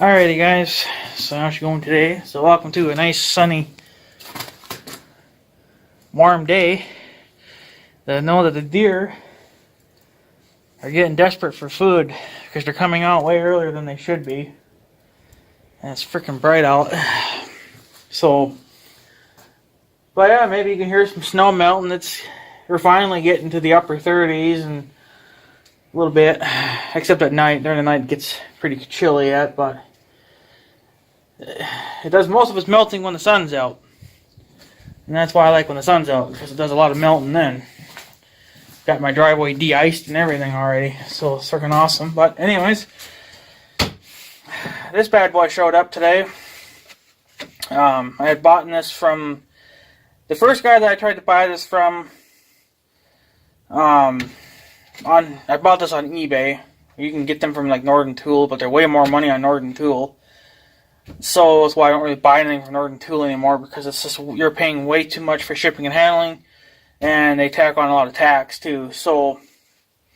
Alrighty guys, so how's it going today? So welcome to a nice sunny warm day. I know that the deer are getting desperate for food because they're coming out way earlier than they should be. And it's freaking bright out. So, but yeah, maybe you can hear some snow melting. We're finally getting to the upper 30s and a little bit, except at night. During the night it gets pretty chilly yet, but it does most of its melting when the sun's out. And that's why I like when the sun's out, because it does a lot of melting then. Got my driveway de-iced and everything already, so it's freaking awesome. But anyways, this bad boy showed up today. I had bought this from the first guy that I tried to buy this from. I bought this on eBay. You can get them from like Northern Tool, but they're way more money on Northern Tool. So that's why I don't really buy anything from Northern Tool anymore, because it's just you're paying way too much for shipping and handling, and they tack on a lot of tax too. So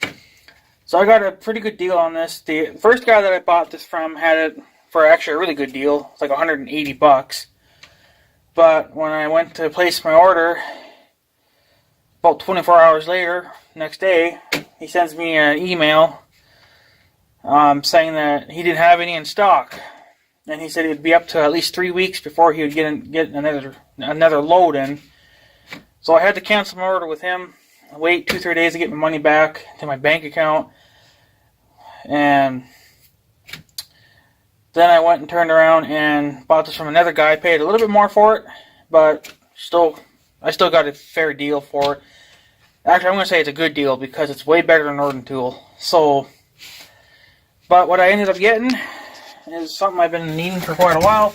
I got a pretty good deal on this. The first guy that I bought this from had it for actually a really good deal. It's like $180. But when I went to place my order, about 24 hours later, next day, he sends me an email saying that he didn't have any in stock. And he said it would be up to at least 3 weeks before he would get another load in. So I had to cancel my order with him, wait 2-3 days to get my money back to my bank account. And then I went and turned around and bought this from another guy. Paid a little bit more for it, but I still got a fair deal for it. Actually, I'm going to say it's a good deal because it's way better than Northern Tool. So, but what I ended up getting is something I've been needing for quite a while,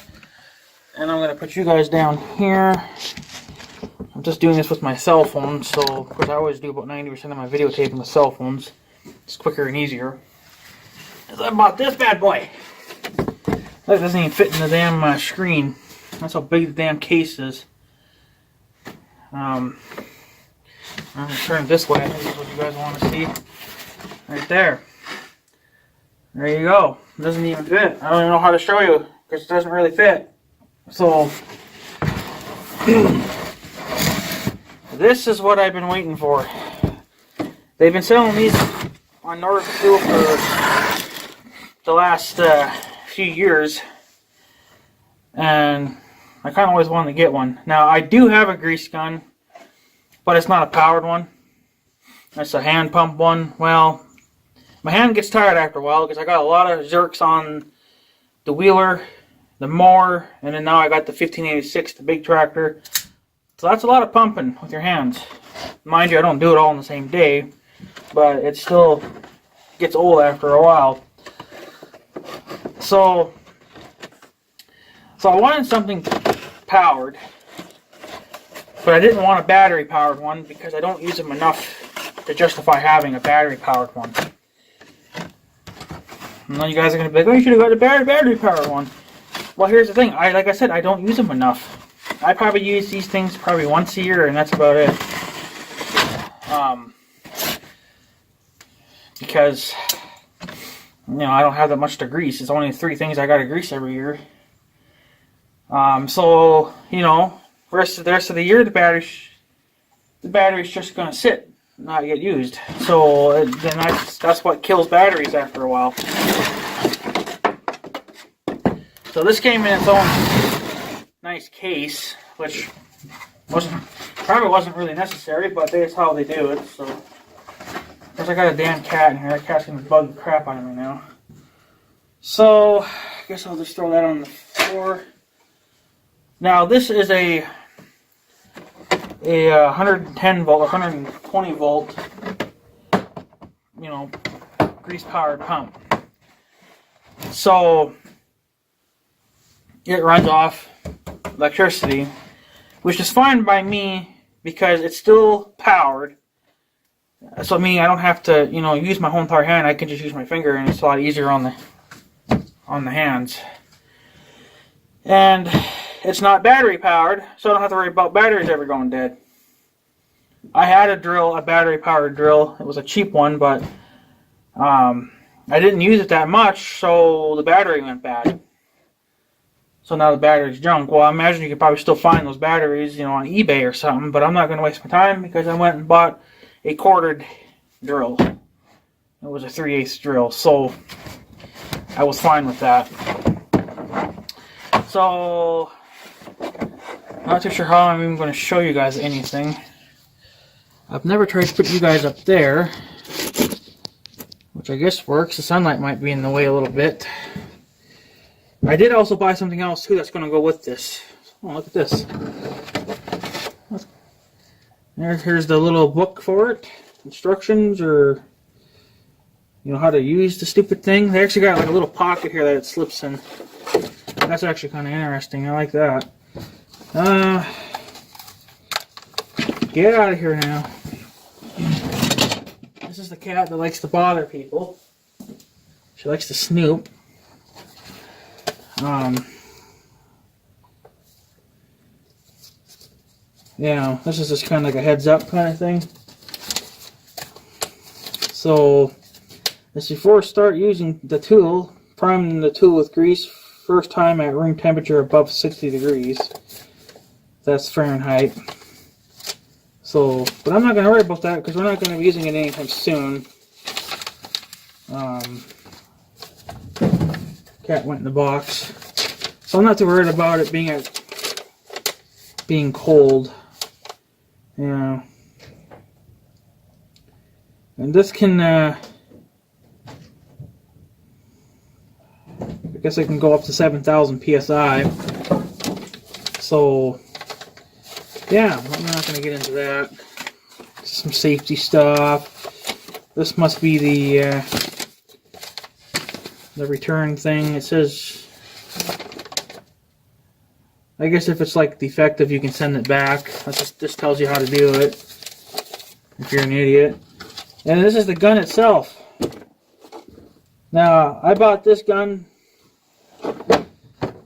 and I'm going to put you guys down here. I'm just doing this with my cell phone, so of course I always do about 90% of my videotaping with cell phones. It's quicker and easier. So I bought this bad boy. That doesn't even fit in the damn screen. That's how big the damn case is. I'm going to turn it this way. This is what you guys want to see. Right there. There you go. It doesn't even fit. I don't even know how to show you because it doesn't really fit. So this is what I've been waiting for. They've been selling these on Northern Tool for the last few years, and I kind of always wanted to get one. Now I do have a grease gun, but it's not a powered one. It's a hand pump one. Well, my hand gets tired after a while because I got a lot of jerks on the wheeler, the mower, and then now I got the 1586, the big tractor. So that's a lot of pumping with your hands. Mind you, I don't do it all in the same day, but it still gets old after a while. So I wanted something powered, but I didn't want a battery powered one because I don't use them enough to justify having a battery powered one. And then you guys are going to be like, oh, you should have got a battery powered one. Well, here's the thing. Like I said, I don't use them enough. I probably use these things probably once a year, and that's about it. Because, you know, I don't have that much to grease. It's only 3 things I got to grease every year. So, you know, the rest of the year, the battery's just going to sit, not get used. So then that's what kills batteries after a while. So this came in its own nice case, which probably wasn't really necessary, but that's how they do it. So, of course, I got a damn cat in here. That cat's gonna bug the crap out of me now. So, I guess I'll just throw that on the floor. Now, this is a 110 volt, 120 volt, you know, grease powered pump. So it runs off electricity, which is fine by me because it's still powered. So meaning I don't have to, you know, use my whole entire hand. I can just use my finger, and it's a lot easier on the hands. And it's not battery powered, so I don't have to worry about batteries ever going dead. I had a battery powered drill. It was a cheap one, but I didn't use it that much, so the battery went bad. So now the battery's junk. Well, I imagine you could probably still find those batteries, you know, on eBay or something, but I'm not going to waste my time because I went and bought a quartered drill. It was a 3/8 drill, so I was fine with that. So, not too sure how I'm even going to show you guys anything. I've never tried to put you guys up there, which I guess works. The sunlight might be in the way a little bit. I did also buy something else too that's going to go with this. Oh, look at this. Here's the little book for it. Instructions, or you know, how to use the stupid thing. They actually got like a little pocket here that it slips in. That's actually kind of interesting. I like that. Get out of here now. This is the cat that likes to bother people. She likes to snoop. Yeah, this is just kind of like a heads up kind of thing. So, as before start using the tool, prime the tool with grease first time at room temperature above 60 degrees. That's Fahrenheit. So, but I'm not going to worry about that because we're not going to be using it anytime soon. Cat went in the box. So I'm not too worried about it being cold. You know. And this can, I guess it can go up to 7,000 psi. So, yeah, I'm not going to get into that. Some safety stuff. This must be the return thing. It says, I guess if it's like defective, you can send it back. That just tells you how to do it if you're an idiot. And this is the gun itself. Now, I bought this gun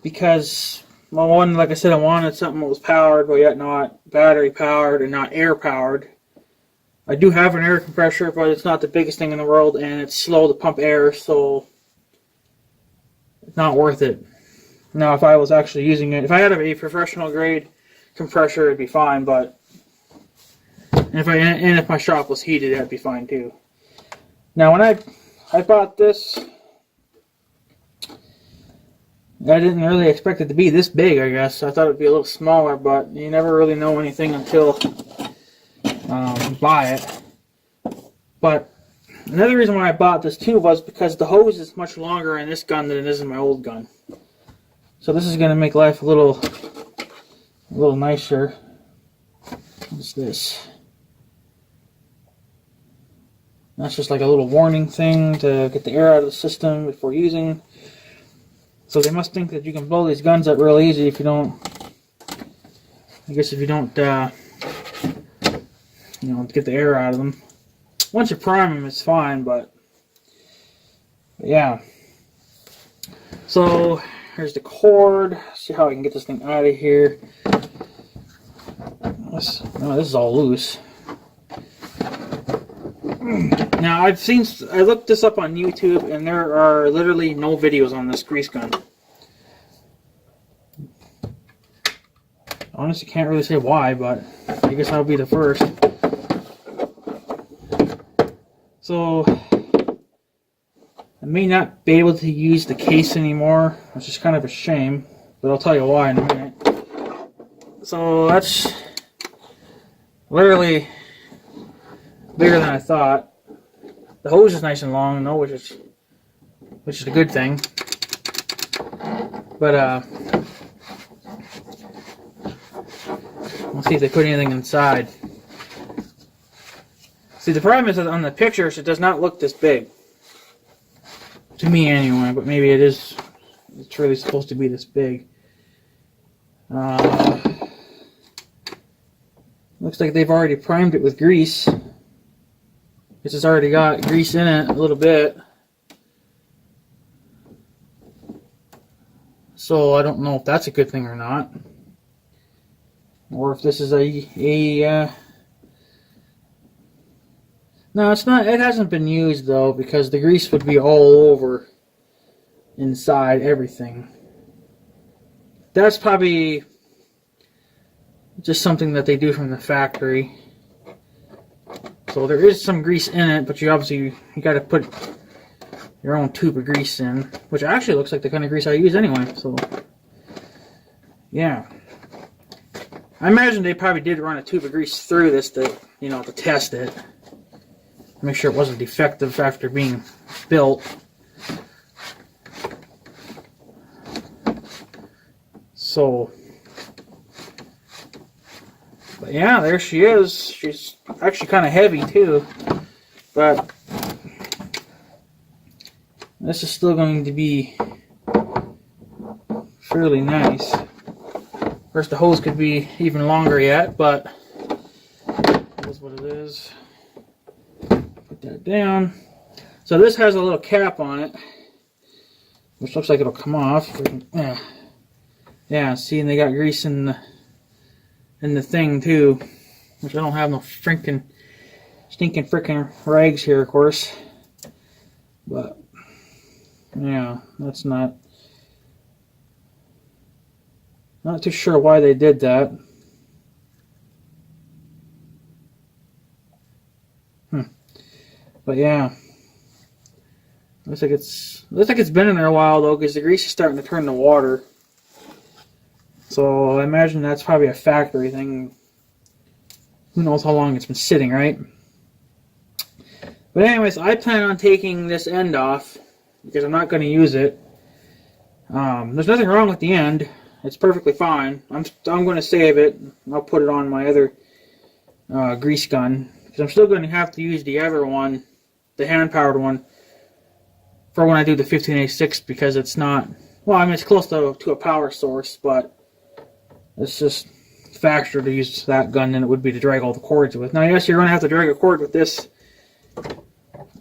because, well, one, like I said, I wanted something that was powered, but yet not battery powered and not air powered. I do have an air compressor, but it's not the biggest thing in the world, and it's slow to pump air, so it's not worth it. Now, if I was actually using it, if I had a professional grade compressor, it'd be fine, but if my shop was heated, that'd be fine too. Now, when I bought this, I didn't really expect it to be this big, I guess. I thought it'd be a little smaller, but you never really know anything until you buy it. But another reason why I bought this too was because the hose is much longer in this gun than it is in my old gun. So this is going to make life a little nicer. What's this? That's just like a little warning thing to get the air out of the system before using. So they must think that you can blow these guns up real easy if you don't, I guess if you don't, you know, get the air out of them. Once you prime them, it's fine, but yeah. So here's the cord. See how I can get this thing out of here. This is all loose. Now I looked this up on YouTube, and there are literally no videos on this grease gun. Honestly, can't really say why, but I guess I'll be the first. So I may not be able to use the case anymore, which is kind of a shame, but I'll tell you why in a minute. So that's literally bigger than I thought. The hose is nice and long, though, which is a good thing. But we'll see if they put anything inside. See, the problem is that on the pictures it does not look this big. To me anyway, but maybe it is. It's really supposed to be this big. Looks like they've already primed it with grease. This has already got grease in it a little bit. So I don't know if that's a good thing or not. Or if this is a No, it's not. It hasn't been used though, because the grease would be all over inside everything. That's probably just something that they do from the factory. So there is some grease in it, but you got to put your own tube of grease in, which actually looks like the kind of grease I use anyway. So yeah, I imagine they probably did run a tube of grease through this to, you know, to test it, make sure it wasn't defective after being built. So, but yeah, there she is. She's actually kind of heavy too, but this is still going to be fairly nice. Of course, the hose could be even longer yet, but that is what it is. Put that down. So this has a little cap on it, which looks like it'll come off. Yeah, see, and they got grease in the thing too, which I don't have no stinking frickin' rags here, of course. But yeah, that's not too sure why they did that. But yeah, looks like it's been in there a while though, because the grease is starting to turn to water. So I imagine that's probably a factory thing. Who knows how long it's been sitting, right? But anyways, I plan on taking this end off because I'm not going to use it. There's nothing wrong with the end. It's perfectly fine. I'm going to save it. I'll put it on my other grease gun, because I'm still going to have to use the other one, the hand-powered one, for when I do the 15A6, because it's not, well, I mean, it's close to a power source, but it's just faster to use that gun than it would be to drag all the cords with. Now, yes, you're going to have to drag a cord with this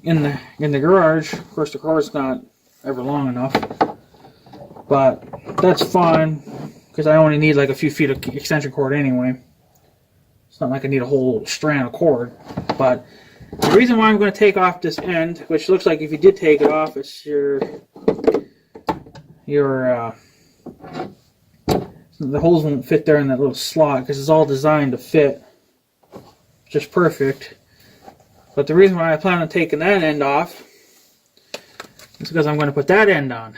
in the garage. Of course, the cord's not ever long enough, but that's fine, because I only need like a few feet of extension cord anyway. It's not like I need a whole strand of cord. But the reason why I'm going to take off this end, which looks like if you did take it off, it's the holes won't fit there in that little slot, because it's all designed to fit just perfect. But the reason why I plan on taking that end off is because I'm going to put that end on.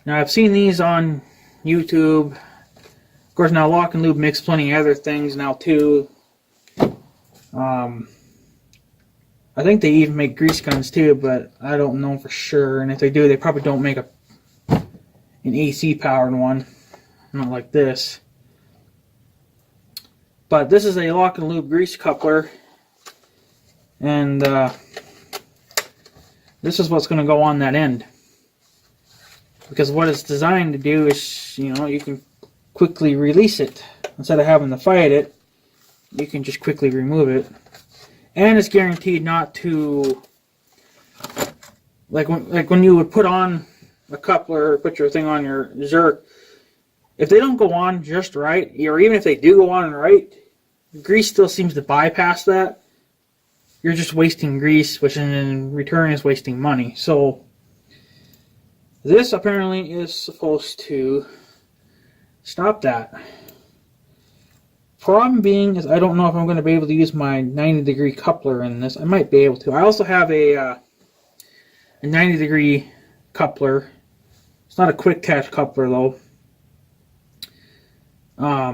Now, I've seen these on YouTube. Of course, now Lock and Lube makes plenty of other things now too. I think they even make grease guns too, but I don't know for sure. And if they do, they probably don't make an AC powered one. Not like this. But this is a Lock and Lube grease coupler, and this is what's going to go on that end. Because what it's designed to do is, you know, you can quickly release it. Instead of having to fight it, you can just quickly remove it. And it's guaranteed not to, like when you would put on a coupler or put your thing on your Zerk, if they don't go on just right, or even if they do go on right, grease still seems to bypass that. You're just wasting grease, which in return is wasting money. So this apparently is supposed to stop that. Problem being is I don't know if I'm going to be able to use my 90-degree coupler in this. I might be able to. I also have a 90-degree coupler. It's not a quick catch coupler though.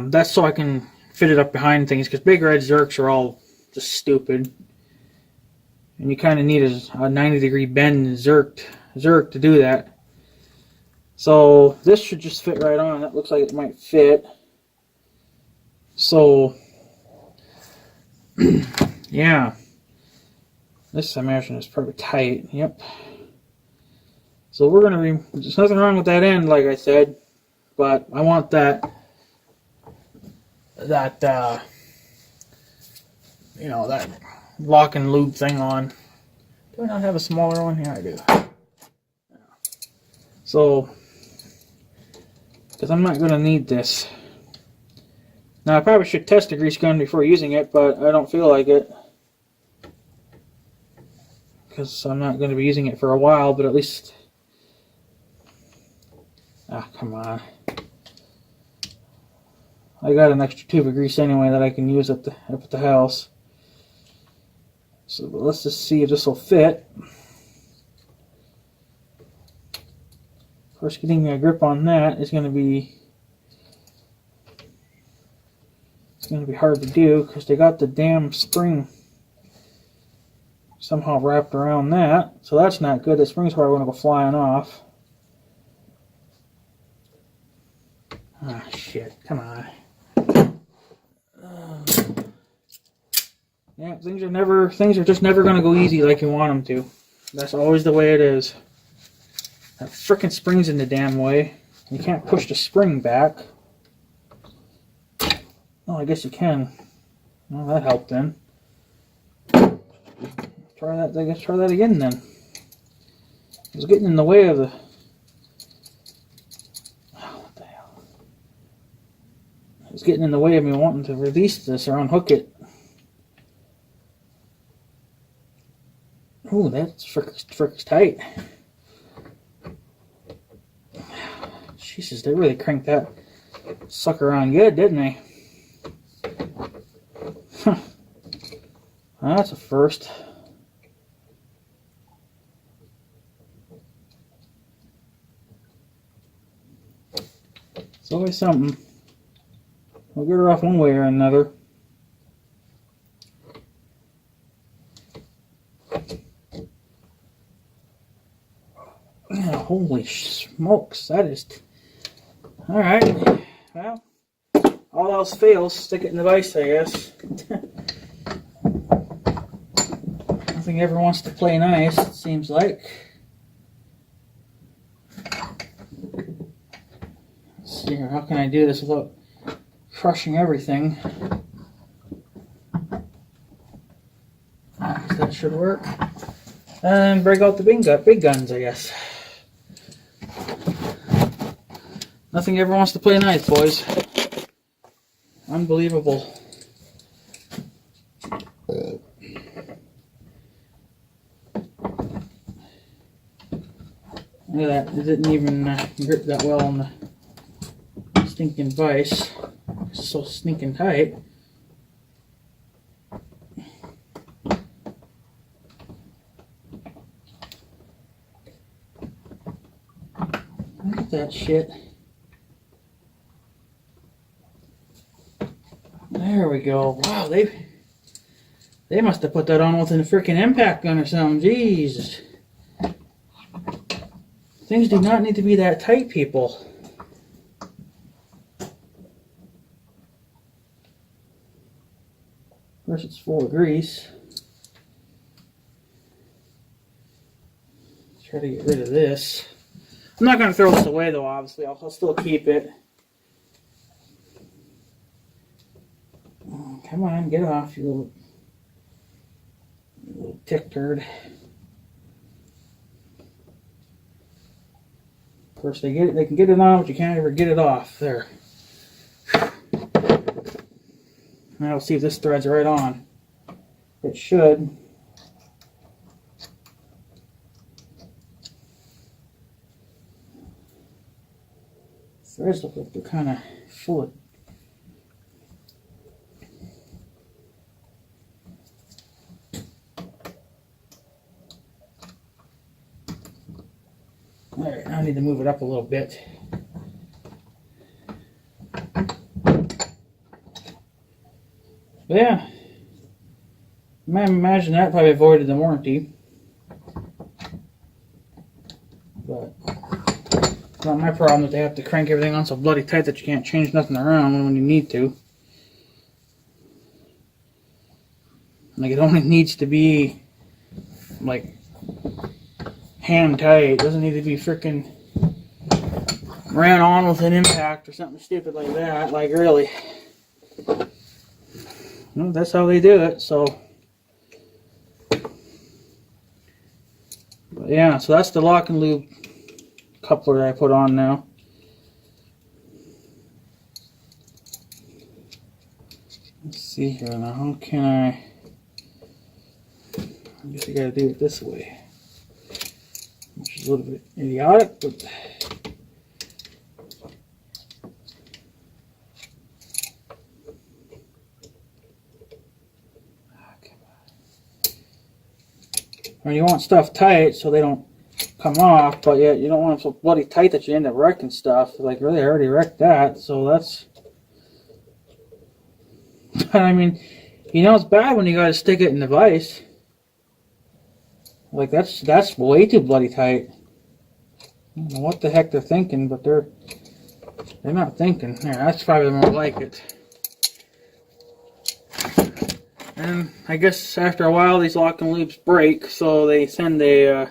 That's so I can fit it up behind things, because big red Zerks are all just stupid. And you kind of need a 90-degree bend Zerk to do that. So this should just fit right on. That looks like it might fit. So yeah, this I imagine is probably tight. Yep. So we're gonna there's nothing wrong with that end, like I said, but I want that you know, that Lock and Lube thing on. Do I not have a smaller one? Yeah, I do. So, because I'm not going to need this. Now, I probably should test the grease gun before using it, but I don't feel like it. because I'm not going to be using it for a while, but at least... Ah, come on. I got an extra tube of grease anyway that I can use up at the house. So let's just see if this will fit. Of course, getting a grip on that is going to be hard to do because they got the damn spring somehow wrapped around that. So that's not good. The spring's probably going to go flying off. Ah, shit. Come on. Yeah, things are just never going to go easy like you want them to. That's always the way it is. That frickin' spring's in the damn way. You can't push the spring back. Oh, I guess you can. Well, that helped then. Try that. I guess try that again then. It was getting in the way of the... Oh, what the hell? It was getting in the way of me wanting to release this or unhook it. Ooh, that's frickin' tight. Jesus, they really cranked that sucker on good, didn't they? Huh. Well, that's a first. It's always something. We'll get her off one way or another. Oh, holy smokes, that is... Alright, well, all else fails, stick it in the vise, I guess. Nothing ever wants to play nice, it seems like. Let's see here, how can I do this without crushing everything? That should work. And break out the big guns, I guess. Nothing ever wants to play nice, boys. Unbelievable. Look at that. It didn't even grip that well on the stinking vise. It's so stinking tight. Look at that shit. There we go. Wow, they must have put that on with a freaking impact gun or something. Jesus. Things do not need to be that tight, people. Of course, it's full of grease. Try to get rid of this. I'm not going to throw this away, though, obviously. I'll still keep it. Come on, get off, you little tick turd. Of course, they can get it on, but you can't ever get it off. There. Now we'll see if this thread's right on. It should. Threads look like they're kind of full of... Alright, now I need to move it up a little bit. But yeah, I imagine that probably avoided the warranty. But it's not my problem that they have to crank everything on so bloody tight that you can't change nothing around when you need to. Like, it only needs to be like hand tight. It doesn't need to be freaking ran on with an impact or something stupid like that. Like, really. No, that's how they do it, so. But yeah, so that's the lock and lube coupler that I put on now. Let's see here now. How can I... I guess I gotta do it this way. Which is a little bit idiotic, but I mean, you want stuff tight so they don't come off, but yet you don't want them so bloody tight that you end up wrecking stuff. Like, really, I already wrecked that, so that's... I mean, you know it's bad when you gotta stick it in the vise. Like, that's way too bloody tight. I don't know what the heck they're thinking, but they're not thinking. There, that's probably more like it. And I guess after a while these lock and loops break, so they send a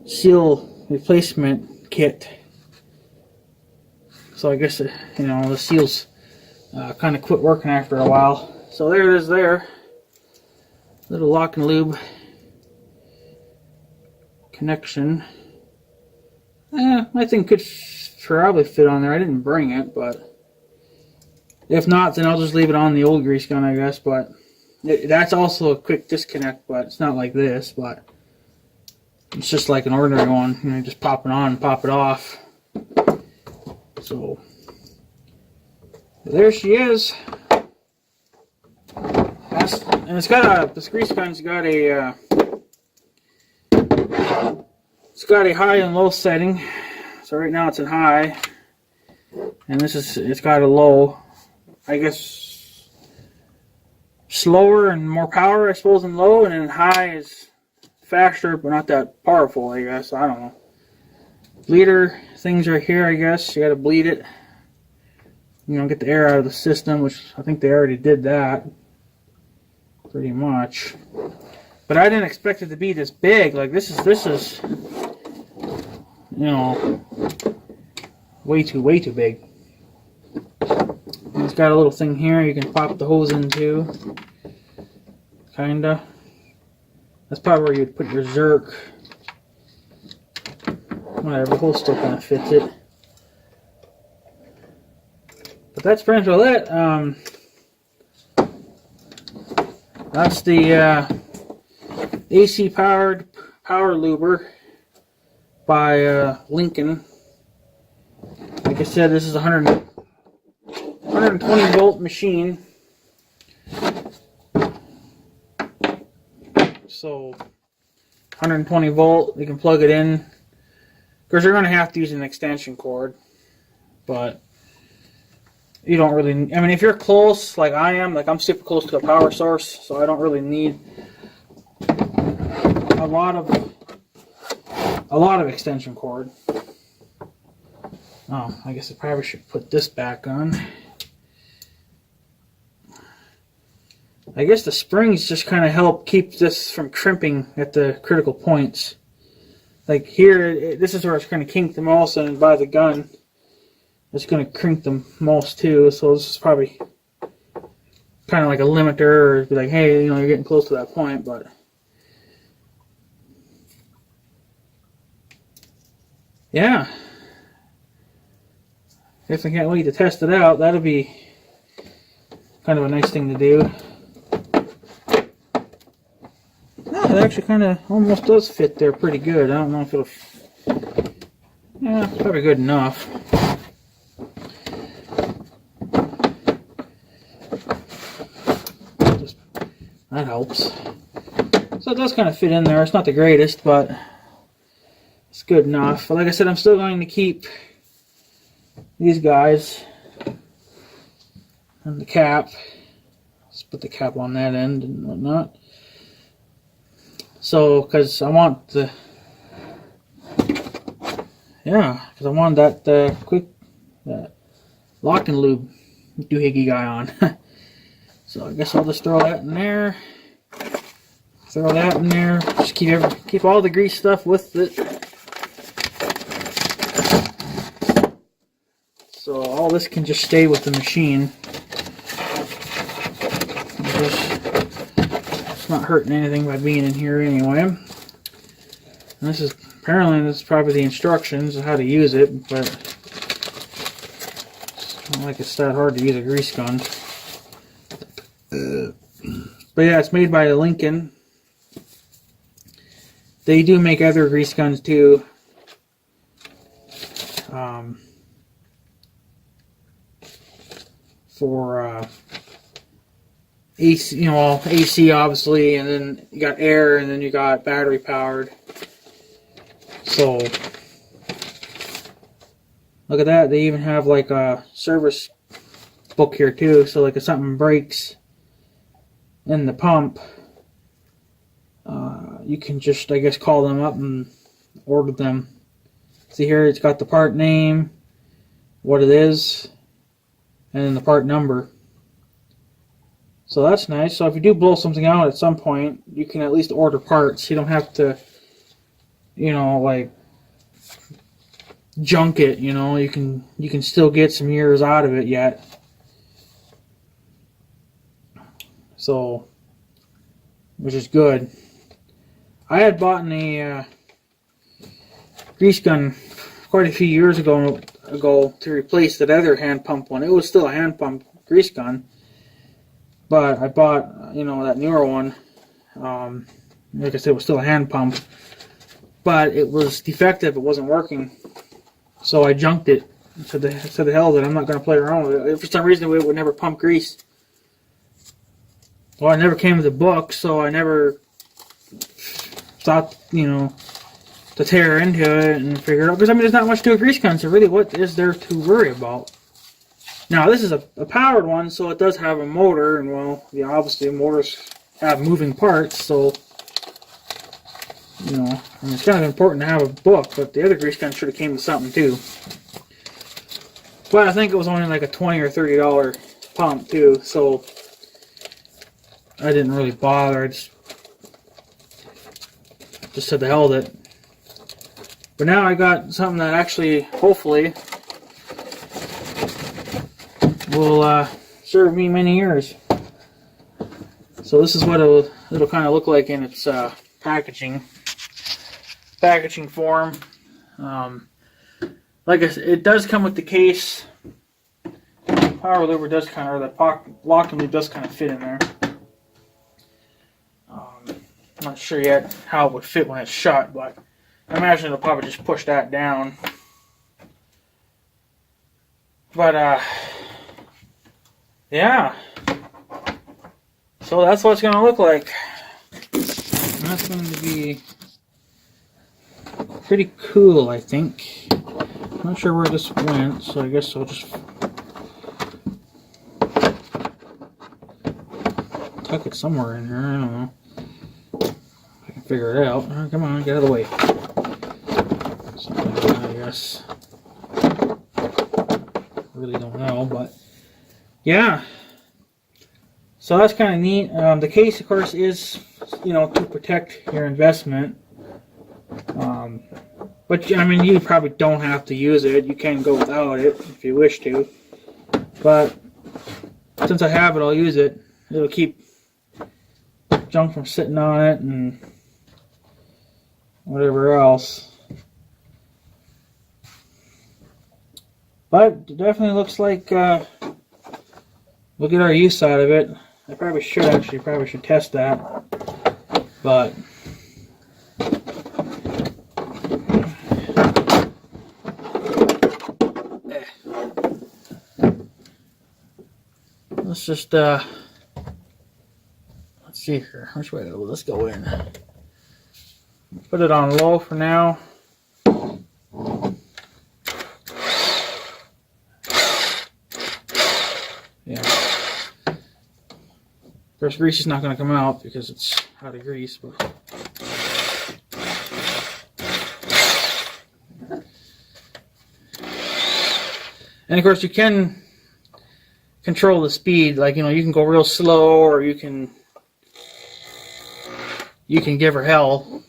seal replacement kit. So I guess you know, the seals kind of quit working after a while. So there it is there. Little lock and lube connection. I think could probably fit on there. I didn't bring it, but if not, then I'll just leave it on the old grease gun, I guess. But that's also a quick disconnect, but it's not like this, but it's just like an ordinary one, you know, just pop it on and pop it off. So there she is. And it's got this grease gun's got a it's got a high and low setting. So right now it's in high, and it's got a low. I guess slower and more power, I suppose, in low, and then high is faster, but not that powerful, I guess. I don't know. Bleeder things right here, I guess. You got to bleed it. You know, get the air out of the system, which I think they already did that. Pretty much. But I didn't expect it to be this big. Like, this is, you know, way too big. It's got a little thing here you can pop the hose into. Kinda. That's probably where you'd put your Zerk. Whatever, the hose still kind of fits it. But that's pretty much it. That's the AC powered PowerLuber by Lincoln. Like I said, this is a 120 volt machine. So 120 volt, you can plug it in. Of course, you're going to have to use an extension cord, but you don't really, I mean, if you're close like I am, like I'm super close to a power source, so I don't really need a lot of extension cord. Oh, I guess I probably should put this back on. I guess the springs just kind of help keep this from crimping at the critical points. Like here, this is where it's going to kink the most, and by the gun, it's going to crink the most too. So this is probably kind of like a limiter, or be like, hey, you know, you're getting close to that point. But yeah, guess I can't wait to test it out. That'll be kind of a nice thing to do. It actually kind of almost does fit there pretty good. I don't know if it'll... Yeah, probably good enough. That helps. So it does kind of fit in there. It's not the greatest, but it's good enough. But like I said, I'm still going to keep these guys and the cap. Let's put the cap on that end and whatnot. So, because I want the, because I want that quick lock and lube doohickey guy on. So I guess I'll just throw that in there. Throw that in there. Just keep all the grease stuff with it. So all this can just stay with the machine. It's not hurting anything by being in here anyway. And this is probably the instructions of how to use it, but it's not like it's that hard to use a grease gun. But yeah, it's made by Lincoln. they do make other grease guns too. For AC, AC obviously, and then you got air, and then you got battery powered. So look at that. They even have like a service book here too. So like if something breaks in the pump, you can just, I guess, call them up and order them. See here, it's got the part name, what it is, and then the part number. So that's nice. So if you do blow something out at some point, you can at least order parts. You don't have to, like junk it. You can still get some years out of it yet. So, which is good. I had bought a grease gun quite a few years ago to replace that other hand pump one. It was still a hand pump grease gun, but I bought that newer one. Like I said, it was still a hand pump, but it was defective. It wasn't working, so I junked it. Said the hell that I'm not going to play around with it. For some reason, it would never pump grease. Well, I never came with a book, so I never thought, to tear into it and figure it out. Because, there's not much to a grease gun, so really, what is there to worry about? Now, this is a powered one, so it does have a motor, and, well, obviously, motors have moving parts, so, it's kind of important to have a book, but the other grease gun should have came with something, too. But I think it was only like a $20 or $30 pump, too, so I didn't really bother. I just said the hell with it. But now I got something that actually, hopefully, will serve me many years. So this is what it'll kind of look like in its packaging form. Like I said, it does come with the case. PowerLuber does kind of, or the locking loop does kind of fit in there. I'm not sure yet how it would fit when it's shut, but I imagine it'll probably just push that down. But, yeah. So that's what it's going to look like. And that's going to be pretty cool, I think. I'm not sure where this went, so I guess I'll just tuck it somewhere in here. I don't know. I can figure it out. Oh, come on, get out of the way. Something like that, I guess. Really don't know, but yeah. So that's kind of neat. The case, of course, is to protect your investment. But you probably don't have to use it. You can go without it if you wish to. But since I have it, I'll use it. It'll keep junk from sitting on it and whatever else. But it definitely looks like we'll get our use out of it. I probably should test that. But let's just let's see here. Which way will this go in? Put it on low for now. Yeah. Of course, grease is not going to come out because it's out of grease, but and of course you can control the speed. Like, you can go real slow, or you can give her hell.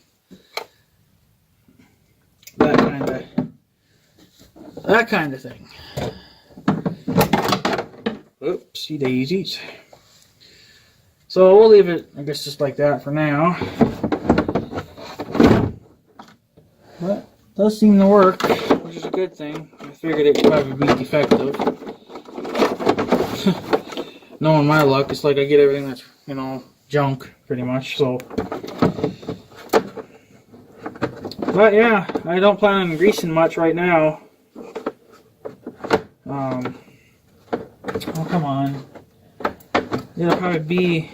That kind of thing. Oopsie daisies. So we'll leave it, I guess, just like that for now. But it does seem to work, which is a good thing. I figured it would probably be defective. Knowing my luck, it's like I get everything that's, junk, pretty much, so. But yeah, I don't plan on greasing much right now. Oh, come on. It'll probably be...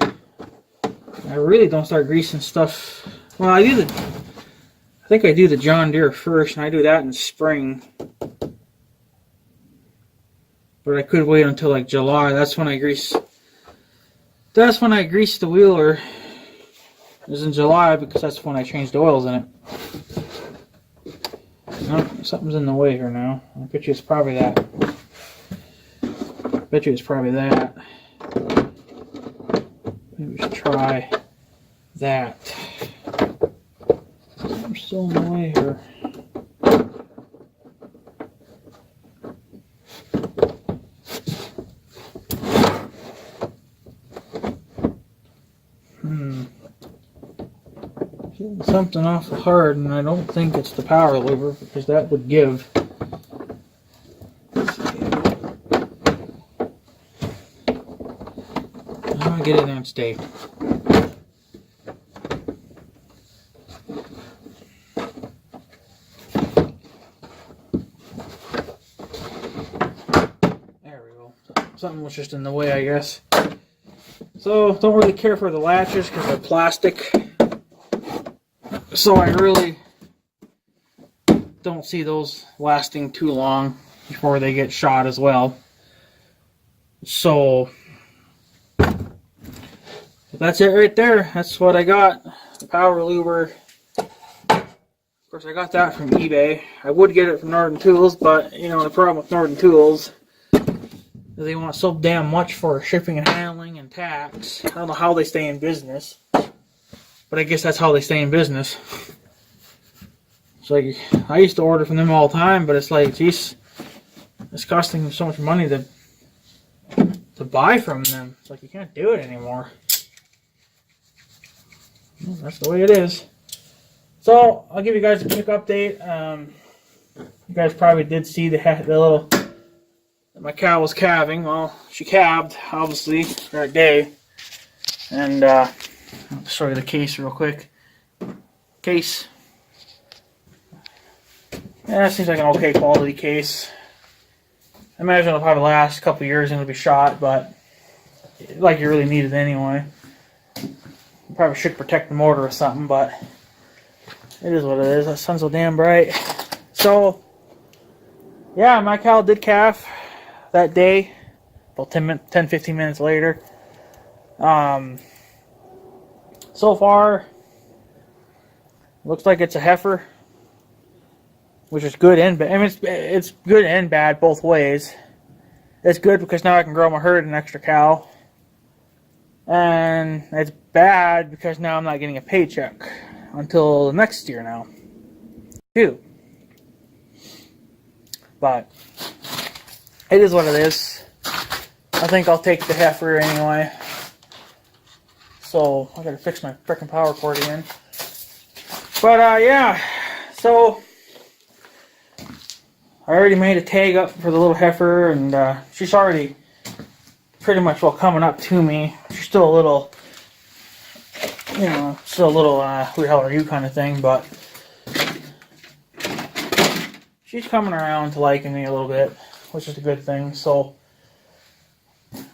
I really don't start greasing stuff. Well, I think I do the John Deere first, and I do that in spring. But I could wait until like July. That's when I grease the wheeler. Is in July, because that's when I changed the oils in it. Oh, something's in the way here now. I bet you it's probably that. Maybe we should try that. I'm still in the way here. Something awful hard, and I don't think it's the PowerLuber, because that would give. I'll get in there and stay. There we go. Something was just in the way, I guess. So, don't really care for the latches because they're plastic. So I really don't see those lasting too long before they get shot as well. So that's it right there. That's what I got. The PowerLuber. Of course, I got that from eBay. I would get it from Northern Tools, but you know the problem with Northern Tools is they want so damn much for shipping and handling and tax. I don't know how they stay in business. But I guess that's how they stay in business. It's like, I used to order from them all the time, but it's like, geez, it's costing them so much money to buy from them. It's like, you can't do it anymore. Well, that's the way it is. So, I'll give you guys a quick update. You guys probably did see the little, my cow was calving. Well, she calved, obviously, that day. And, I'll show you the case real quick. Case. Yeah, it seems like an okay quality case. I imagine it'll probably last a couple years and it'll be shot, but like you really need it anyway. You probably should protect the motor or something, but it is what it is. That sun's so damn bright. So, yeah, my cow did calf that day. About 10-15 minutes later. So far, looks like it's a heifer, which is good and bad. I mean, it's good and bad both ways. It's good because now I can grow my herd an extra cow, and it's bad because now I'm not getting a paycheck until the next year now, too. But it is what it is. I think I'll take the heifer anyway. So, I gotta fix my frickin' power cord again. But, yeah. So, I already made a tag up for the little heifer, and she's already pretty much well coming up to me. She's still a little, you know, still a little, who the hell are you kind of thing, but she's coming around to liking me a little bit, which is a good thing. So,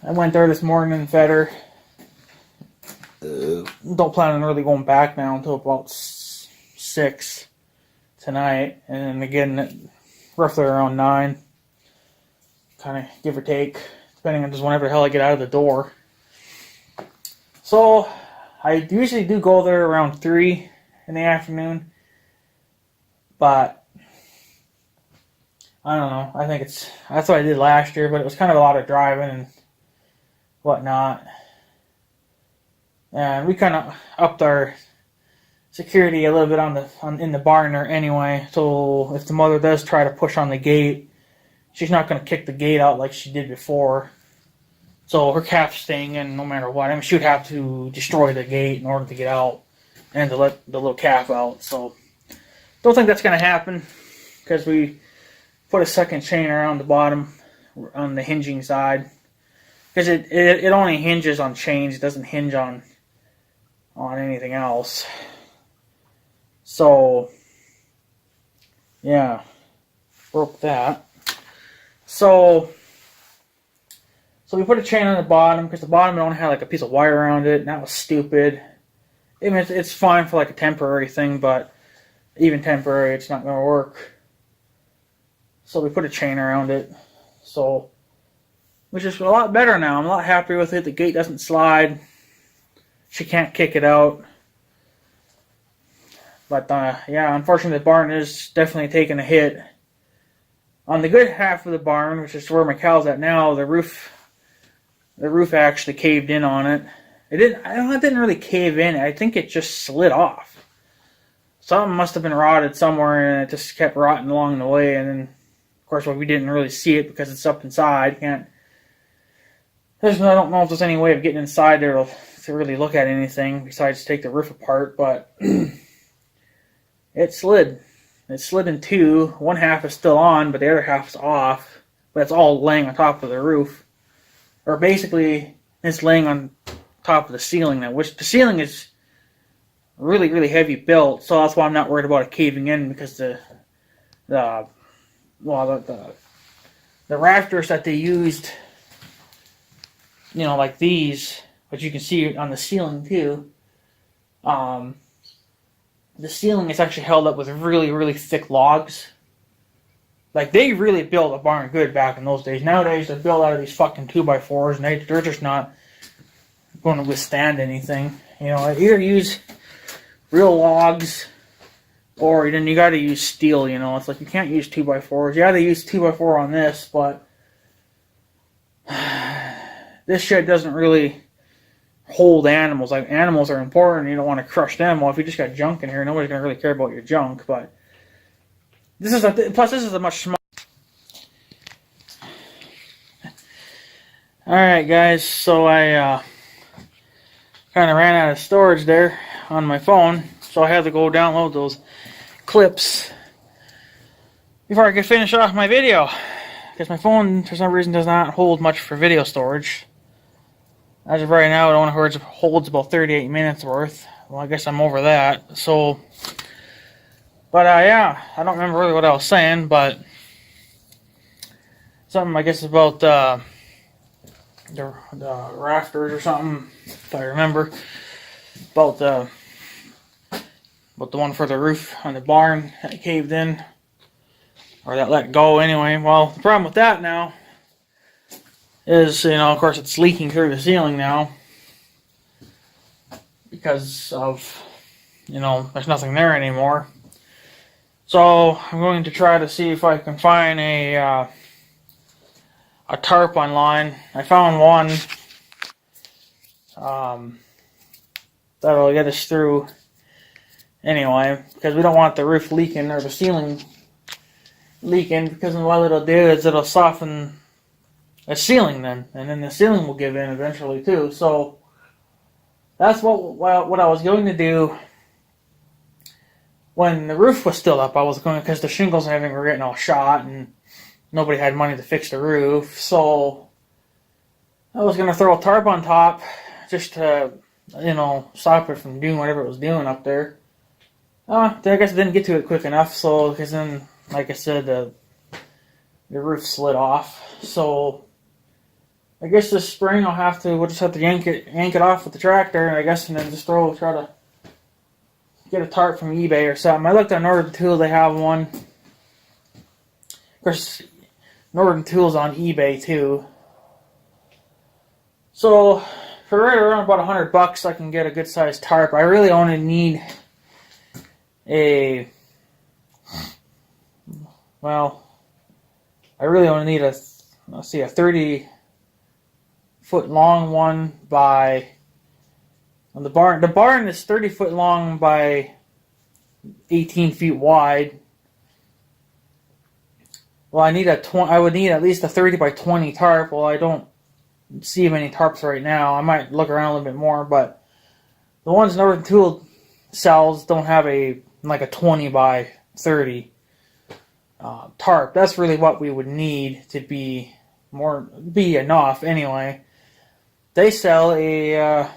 I went there this morning and fed her. Don't plan on really going back now until about 6 tonight, and then again at roughly around 9, kind of give or take, depending on just whenever the hell I get out of the door. So I usually do go there around 3 in the afternoon, but I don't know. I think that's what I did last year, but it was kind of a lot of driving and whatnot. And we kind of upped our security a little bit in the barn there anyway. So if the mother does try to push on the gate, she's not going to kick the gate out like she did before. So her calf's staying in no matter what. I mean, she would have to destroy the gate in order to get out and to let the little calf out. So don't think that's going to happen because we put a second chain around the bottom on the hinging side. Because it only hinges on chains. It doesn't hinge on anything else. So Yeah, broke that. So we put a chain on the bottom because the bottom only had like a piece of wire around it, and that was stupid. I mean, it's fine for like a temporary thing, but even temporary, it's not going to work. So we put a chain around it. So, which is a lot better now. I'm a lot happier with it. The gate doesn't slide. She can't kick it out. But yeah, unfortunately, the barn is definitely taking a hit. On the good half of the barn, which is where my cow's at now, the roof actually caved in on it. It didn't really cave in. I think it just slid off. Something must have been rotted somewhere, and it just kept rotting along the way. And then, of course, we didn't really see it because it's up inside. I don't know if there's any way of getting inside there to really look at anything besides take the roof apart. But it slid. It slid in two. One half is still on, but the other half is off. But it's all laying on top of the roof. Or basically, it's laying on top of the ceiling now, which the ceiling is really, really heavy built, so that's why I'm not worried about it caving in, because the rafters that they used, you know, like these, which you can see on the ceiling too, the ceiling is actually held up with really, really thick logs. Like, they really built a barn good back in those days. Nowadays, they're built out of these fucking 2x4s, and they're just not going to withstand anything. You know, either use real logs, or then you got to use steel. You know, it's like you can't use 2x4s. You got to use 2x4 on this, but this shit doesn't really hold animals. Like, animals are important. You don't want to crush them. Well, if you just got junk in here, nobody's gonna really care about your junk. But this is a much smaller. All right, guys. So I kind of ran out of storage there on my phone, so I had to go download those clips before I could finish off my video, because my phone for some reason does not hold much for video storage. As of right now, it only holds about 38 minutes worth. Well, I guess I'm over that. So, but yeah, I don't remember really what I was saying, but something I guess about the rafters or something, if I remember, about the one for the roof on the barn that caved in, or that let go anyway. Well, the problem with that now is, you know, of course, it's leaking through the ceiling now because of, you know, there's nothing there anymore. So I'm going to try to see if I can find a tarp online. I found one that'll get us through anyway, because we don't want the roof leaking or the ceiling leaking, because what it'll do is it'll soften the ceiling then, and then the ceiling will give in eventually too. So that's what I was going to do when the roof was still up. I was going, because the shingles and everything were getting all shot and nobody had money to fix the roof, so I was going to throw a tarp on top just to, you know, stop it from doing whatever it was doing up there. I guess I didn't get to it quick enough, so, because then, like I said, the roof slid off. So I guess this spring we'll just have to yank it off with the tractor, I guess, and then just try to get a tarp from eBay or something. I looked at Northern Tool, they have one. Of course, Northern Tool's on eBay too. So for right around about $100, I can get a good sized tarp. I really only need I really only need a 30-foot long one by, the barn is 30 foot long by 18 feet wide. Well, I would need at least a 30 by 20 tarp. Well, I don't see many tarps right now. I might look around a little bit more, but the ones Northern Tool sells don't have a 20 by 30 tarp. That's really what we would need to be enough anyway. They sell a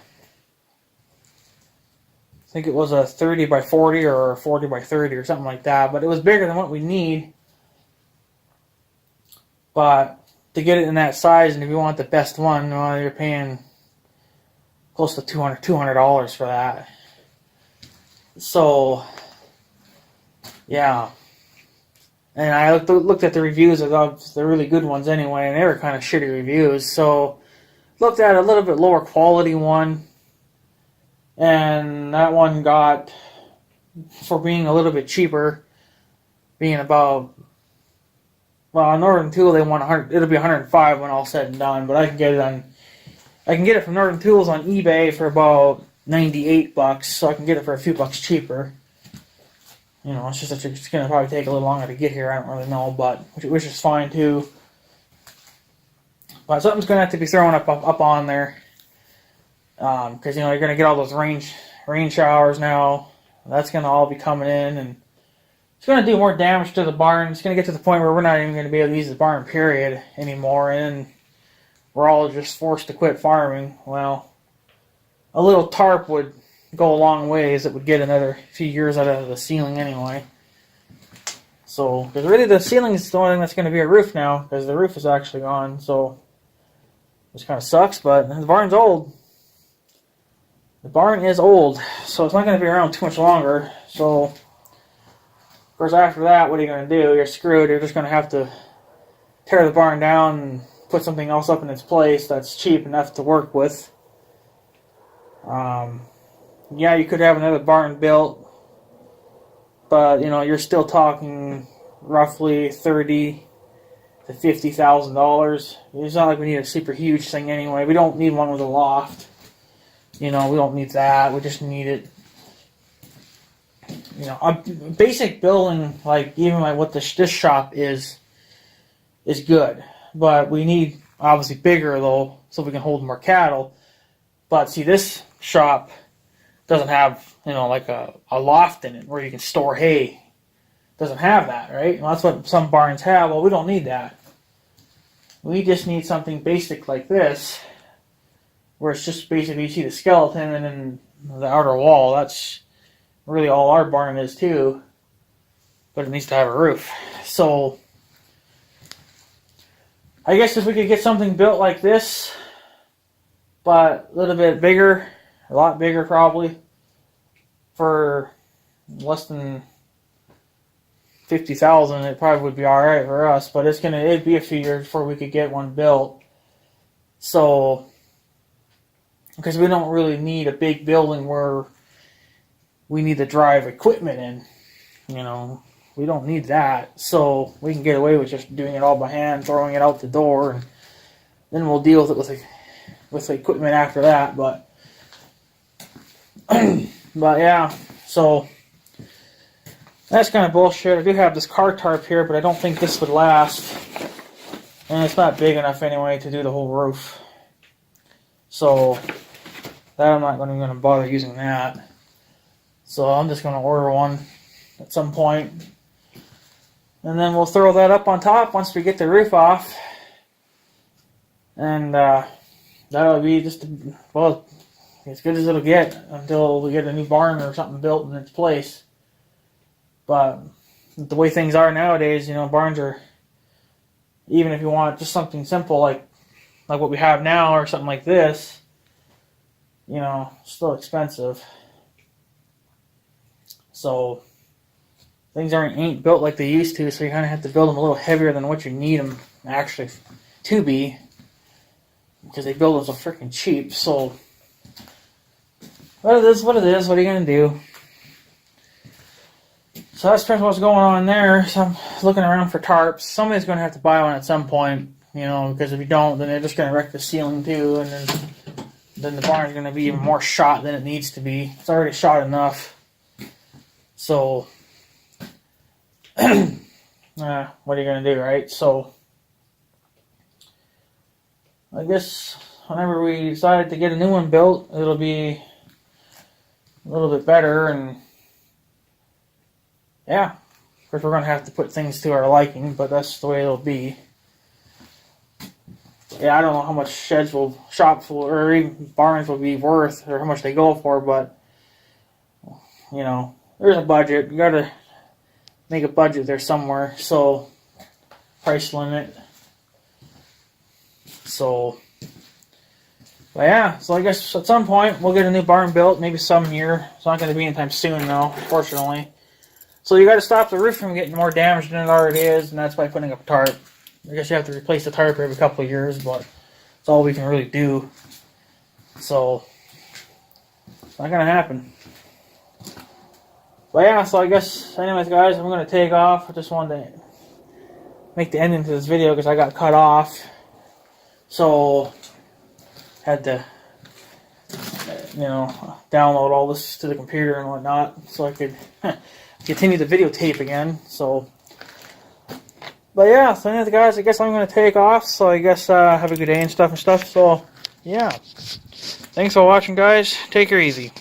think it was a 30 by 40 or a 40 by 30 or something like that, but it was bigger than what we need. But to get it in that size, and if you want the best one, well, you're paying close to $200 for that. So, yeah. And I looked at the reviews of the really good ones anyway, and they were kind of shitty reviews. So, looked at a little bit lower quality one, and that one got, for being a little bit cheaper, being about, well, Northern Tool, they want 100. It'll be 105 when all said and done, but I can get it from Northern Tools on eBay for about $98, so I can get it for a few bucks cheaper. You know, it's just that it's going to probably take a little longer to get here. I don't really know, but which is fine too. But something's going to have to be thrown up on there, because you know you're going to get all those rain showers now. That's going to all be coming in, and it's going to do more damage to the barn. It's going to get to the point where we're not even going to be able to use the barn period anymore, and we're all just forced to quit farming. Well, a little tarp would go a long ways. It would get another few years out of the ceiling anyway. So, because really the ceiling is the only thing that's going to be a roof now, because the roof is actually gone, so which kind of sucks, but the barn's old. The barn is old, so it's not going to be around too much longer. So, of course, after that, what are you going to do? You're screwed. You're just going to have to tear the barn down and put something else up in its place that's cheap enough to work with. Yeah, you could have another barn built, but you know you're still talking roughly $30,000 to $50,000. It's not like we need a super huge thing anyway. We don't need one with a loft. You know, we don't need that. We just need it. You know, a basic building like even like what this shop is good, but we need obviously bigger though, so we can hold more cattle. But see, this shop doesn't have, you know, like a loft in it where you can store hay. It doesn't have that, right? Well, that's what some barns have. Well, we don't need that. We just need something basic like this, where it's just basically you see the skeleton and then the outer wall. That's really all our barn is too, but it needs to have a roof. So I guess if we could get something built like this, but a little bit bigger, a lot bigger probably, for less than $50,000, it probably would be all right for us. But it'd be a few years before we could get one built. So, because we don't really need a big building where we need to drive equipment in, you know, we don't need that. So we can get away with just doing it all by hand, throwing it out the door, and then we'll deal with it with the equipment after that. But but yeah, so that's kind of bullshit. I do have this car tarp here, but I don't think this would last, and it's not big enough anyway to do the whole roof. So that I'm not going to bother using that. So I'm just going to order one at some point, and then we'll throw that up on top once we get the roof off, and that'll be just, well, as good as it'll get until we get a new barn or something built in its place. But the way things are nowadays, you know, barns are, even if you want just something simple like what we have now or something like this, you know, still expensive. So things ain't built like they used to, so you kind of have to build them a little heavier than what you need them actually to be, because they build them so freaking cheap. So but it is what it is. What are you going to do? So that's pretty much what's going on there. So I'm looking around for tarps. Somebody's going to have to buy one at some point, you know, because if you don't, then they're just going to wreck the ceiling too, and then the barn's going to be even more shot than it needs to be. It's already shot enough. So, what are you going to do, right? So, I guess whenever we decide to get a new one built, it'll be a little bit better, and yeah, of course we're going to have to put things to our liking, but that's the way it'll be. Yeah, I don't know how much shops will, or even barns will be worth, or how much they go for, but you know, there's a budget. You gotta make a budget there somewhere. So, price limit. So, but yeah, so I guess at some point we'll get a new barn built, maybe some year. It's not going to be anytime soon though, unfortunately. So you got to stop the roof from getting more damaged than it already is, and that's by putting up a tarp. I guess you have to replace the tarp every couple of years, but it's all we can really do. So, it's not going to happen. But yeah, so I guess, anyways guys, I'm going to take off. I just wanted to make the ending to this video because I got cut off. So, had to, you know, download all this to the computer and whatnot so I could continue the videotape again. So, but yeah, so anyways guys, I guess I'm going to take off. So I guess have a good day and stuff. So, yeah. Thanks for watching guys. Take her easy.